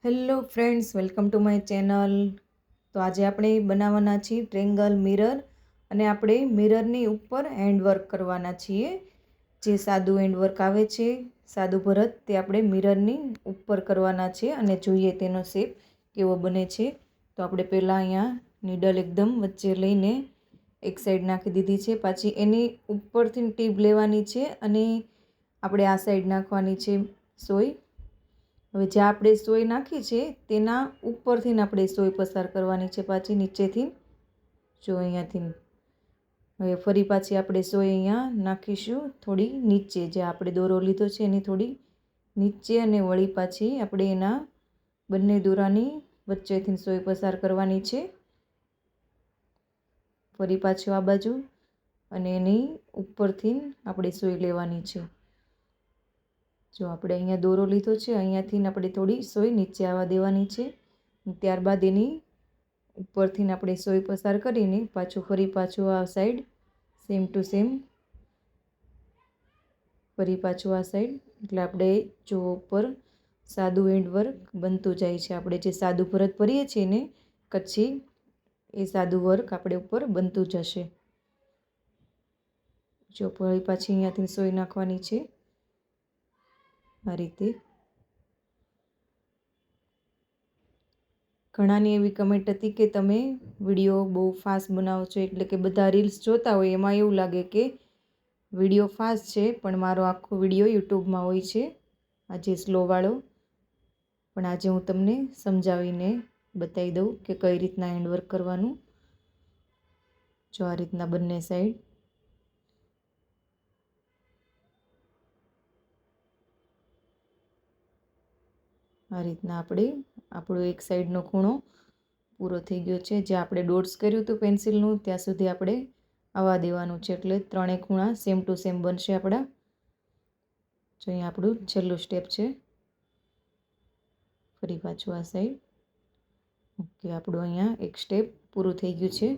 Hello friends, welcome to my channel. તો આજે આપણે બનાવવાના છીએ ટ્રેંગલ મિરર અને આપણે મિરરની ઉપર હેન્ડવર્ક કરવાના છીએ. જે સાદું હેન્ડવર્ક આવે છે, સાદું ભરત, તે આપણે મિરરની ઉપર કરવાના છે અને જોઈએ તેનો શેપ કેવો બને છે. તો આપણે પહેલાં અહીંયા નીડલ એકદમ વચ્ચે લઈને એક સાઈડ નાખી દીધી છે. પાછી એની ઉપરથી ટીપ લેવાની છે અને આપણે આ સાઈડ નાખવાની છે સોય. હવે જ્યાં આપણે સોય નાખી છે તેના ઉપરથી આપણે સોય પસાર કરવાની છે, પાછી નીચેથી. જો અહીંયાથી હવે ફરી પાછી આપણે સોય અહીંયા નાખીશું થોડી નીચે, જે આપણે દોરો લીધો છે એની થોડી નીચે, અને વળી પાછી આપણે એના બંને દોરાની વચ્ચેથી સોય પસાર કરવાની છે. ફરી પાછું આ બાજુ અને એની ઉપરથી આપણે સોય લેવાની છે. જો આપણે અહીંયા દોરો લીધો છે, અહીંયાથી આપણે થોડી સોય નીચે આવવા દેવાની છે. ત્યારબાદ એની ઉપરથી આપણે સોય પસાર કરીને ફરી પાછું આ સાઈડ સેમ ટુ સેમ ફરી પાછું આ સાઈડ. એટલે આપણે જો ઉપર સાદું હેન્ડવર્ક બનતું જાય છે. આપણે જે સાદું ભરત ભરીએ છીએ ને કચ્છી, એ સાદું વર્ક આપણે ઉપર બનતું જશે. જો ફરી પાછી અહીંયાથી સોય નાખવાની છે આ રીતે. ઘણાની એવી કમેન્ટ હતી કે તમે વિડીયો બહુ ફાસ્ટ બનાવો છો, એટલે કે બધા રીલ્સ જોતા હોય એમાં એવું લાગે કે વિડીયો ફાસ્ટ છે, પણ મારો આખો વિડીયો યુટ્યુબમાં હોય છે આજે સ્લોવાળો. પણ આજે હું તમને સમજાવીને બતાવી દઉં કે કઈ રીતના હેન્ડવર્ક કરવાનું. જો આ રીતના બંને સાઈડ. આ રીતના આપણે આપણો એક સાઈડનો ખૂણો પૂરો થઈ ગયો છે. જે આપણે ડોટ્સ કર્યું હતું પેન્સિલનું ત્યાં સુધી આપણે આવવા દેવાનું છે, એટલે ત્રણેય ખૂણા સેમ ટુ સેમ બનશે આપણા. જો અહીંયા આપણું છેલ્લું સ્ટેપ છે. ફરી પાછું આ સાઈડ. ઓકે, આપણું અહીંયા એક સ્ટેપ પૂરું થઈ ગયું છે.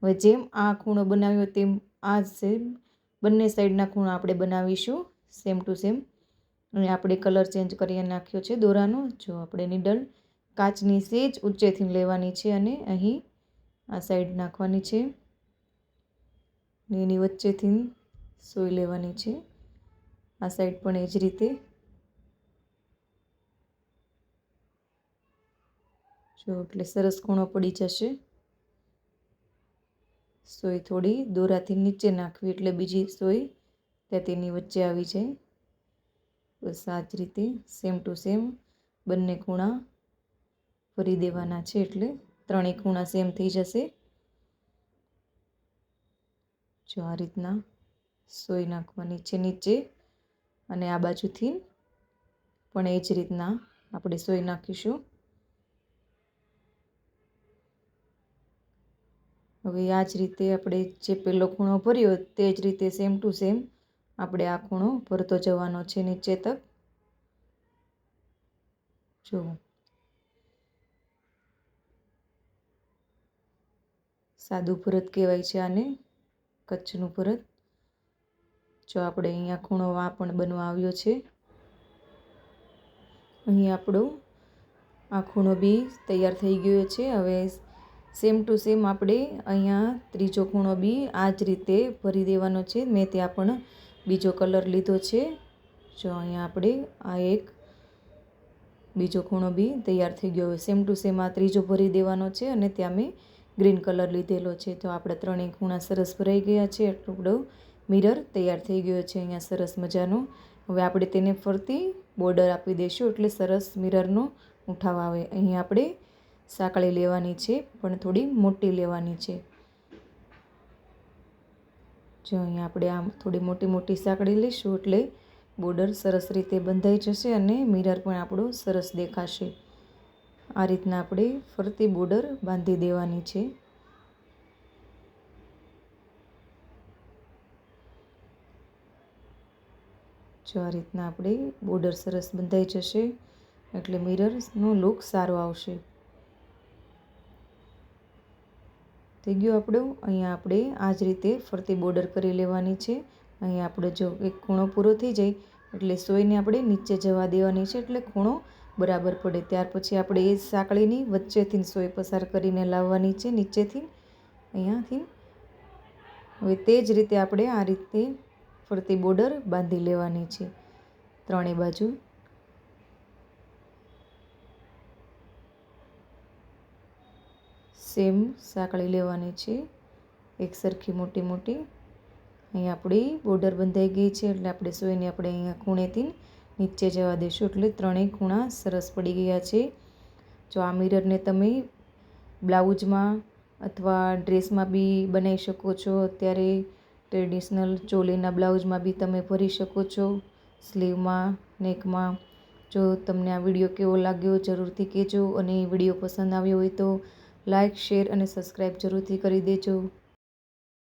હવે જેમ આ ખૂણો બનાવ્યો તેમ આ સેમ બંને સાઈડના ખૂણા આપણે બનાવીશું સેમ ટુ સેમ. અને આપણે કલર ચેન્જ કરી નાખ્યો છે દોરાનો. જો આપણે નીડલ કાચની સેજ ઊંચેથી લેવાની છે અને અહીં આ સાઈડ નાખવાની છે ને એની વચ્ચેથી સોય લેવાની છે. આ સાઈડ પણ એ જ રીતે. જો એટલે સરસ ખૂણો પડી જશે. સોય થોડી દોરાથી નીચે નાખવી એટલે બીજી સોય ત્યાં તેની વચ્ચે આવી જાય. બસ આ જ રીતે સેમ ટુ સેમ બંને ખૂણા ભરી દેવાના છે, એટલે ત્રણેય ખૂણા સેમ થઈ જશે. જો આ રીતના સોય નાખવાની છે નીચે, અને આ બાજુથી પણ એ જ રીતના આપણે સોય નાખીશું. હવે આ જ રીતે આપણે જે પહેલો ખૂણો ભર્યો તે જ રીતે સેમ ટુ સેમ આપણે આ ખૂણો ભરતો જવાનો છે નીચે તક. જો સાદું ભરત કહેવાય છે આને, કચ્છનું ભરત. જો આપણે અહીંયા ખૂણો આ પણ બનવા આવ્યો છે. અહીં આપણો આ ખૂણો બી તૈયાર થઈ ગયો છે. હવે સેમ ટુ સેમ આપણે અહીંયા ત્રીજો ખૂણો બી આ જ રીતે ભરી દેવાનો છે. મેં ત્યાં પણ બીજો કલર લીધો છે. જો અહીંયા આપણે આ એક બીજો ખૂણો બી તૈયાર થઈ ગયો. સેમ ટુ સેમ આ ત્રીજો ભરી દેવાનો છે અને ત્યાં મેં ગ્રીન કલર લીધેલો છે. તો આપણા ત્રણેય ખૂણા સરસ ભરાઈ ગયા છે. એટલો બધો મિરર તૈયાર થઈ ગયો છે અહીંયા સરસ મજાનો. હવે આપણે તેને ફરતી બોર્ડર આપી દઈશું એટલે સરસ મિરરનો ઉઠાવ આવે. અહીં આપણે સાંકળી લેવાની છે, પણ થોડી મોટી લેવાની છે. જો અહીંયા આપણે આમ થોડી મોટી મોટી સાંકળી લઈશું એટલે બોર્ડર સરસ રીતે બંધાઈ જશે અને મિરર પણ આપણો સરસ દેખાશે. આ રીતના આપણે ફરતી બોર્ડર બાંધી દેવાની છે. જો આ રીતના આપણે બોર્ડર સરસ બંધાઈ જશે એટલે મિરરનો લુક સારો આવશે. થઈ ગયું આપણું. અહીંયા આપણે આ જ રીતે ફરતી બોર્ડર કરી લેવાની છે. અહીંયા આપણે જો એક ખૂણો પૂરો થઈ જાય એટલે સોયને આપણે નીચે જવા દેવાની છે, એટલે ખૂણો બરાબર પડે. ત્યાર પછી આપણે એ સાંકળીની વચ્ચેથી સોય પસાર કરીને લાવવાની છે, નીચેથી અહીંયાથી. હવે તે જ રીતે આપણે આ રીતે ફરતી બોર્ડર બાંધી લેવાની છે ત્રણેય બાજુ. સેમ સાંકળી લેવાની છે એક સરખી મોટી મોટી. અહીં આપણી બોર્ડર બંધાઈ ગઈ છે એટલે આપણે સોયને આપણે અહીંયા ખૂણેથી નીચે જવા દઈશું એટલે ત્રણેય ખૂણા સરસ પડી ગયા છે. જો આ મિરરને તમે બ્લાઉઝમાં અથવા ડ્રેસમાં બી બનાવી શકો છો. અત્યારે ટ્રેડિશનલ ચોલીના બ્લાઉઝમાં બી તમે ભરી શકો છો, સ્લીવમાં, નેકમાં. જો તમને આ વિડીયો કેવો લાગ્યો જરૂરથી કહેજો, અને વિડીયો પસંદ આવ્યો હોય તો લાઈક, શેર અને સબસ્ક્રાઈબ જરૂરથી કરી દેજો.